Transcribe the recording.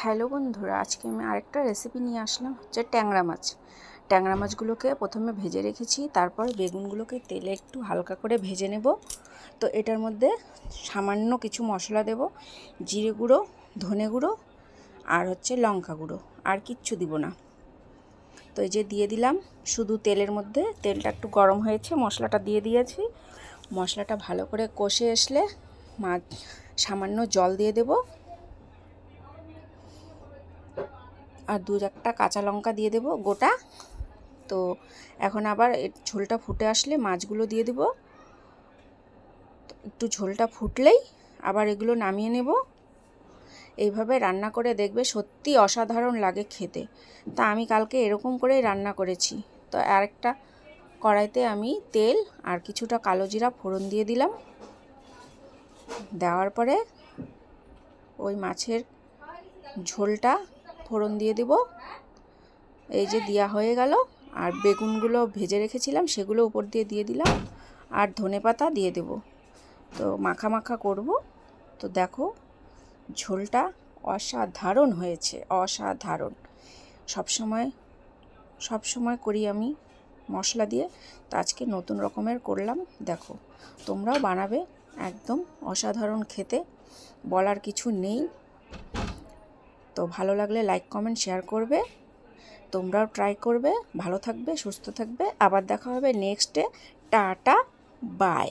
Hello বন্ধুরা, আজকে আমি আরেকটা রেসিপি নিয়ে আসলাম, হচ্ছে ট্যাংরা মাছ। ট্যাংরা মাছগুলোকে প্রথমে ভেজে রেখেছি, তারপর বেগুনগুলোকে তেলে একটু হালকা করে ভেজে নেব। তো এটার মধ্যে সামান্য কিছু মশলা দেব, জিরে গুঁড়ো, ধনে গুঁড়ো আর হচ্ছে লঙ্কা গুঁড়ো, আর কিচ্ছু দিব না। তো এই যে দিয়ে দিলাম শুধু তেলের মধ্যে, তেলটা একটু গরম হয়েছে, মশলাটা দিয়ে দিয়েছি। মশলাটা ভালো করে কষে আসলে মাছ সামান্য জল দিয়ে দেব, আর একটা কাঁচা লঙ্কা দিয়ে দেব গোটা। তো এখন আবার ঝোলটা ফুটে আসলে মাছগুলো দিয়ে দেব। একটু ঝোলটা ফুটলেই আবার এগুলো নামিয়ে নেব। এইভাবে রান্না করে দেখবে, সত্যি অসাধারণ লাগে খেতে। তা আমি কালকে এরকম করেই রান্না করেছি। তো আরেকটা কড়াইতে আমি তেল আর কিছুটা কালো জিরা ফোড়ন দিয়ে দিলাম। দেওয়ার পরে ওই মাছের ঝোলটা ফোড়ন দিয়ে দেব। এই যে দেওয়া হয়ে গেল, আর বেগুনগুলো ভেজে রেখেছিলাম সেগুলো উপর দিয়ে দিলাম, আর ধনেপাতা দিয়ে দেব। তো মাখা মাখা করব। তো দেখো ঝোলটা অসাধারণ হয়েছে, অসাধারণ। সবসময় করি আমি মশলা দিয়ে, তো আজকে নতুন রকমের করলাম। দেখো তোমরাও বানাবে, একদম অসাধারণ খেতে, বলার কিছু নেই। তো ভালো লাগলে লাইক কমেন্ট শেয়ার করবে, তোমরাও ট্রাই করবে। ভালো থাকবে, সুস্থ থাকবে, আবার দেখা হবে নেক্সটে। Tata, by.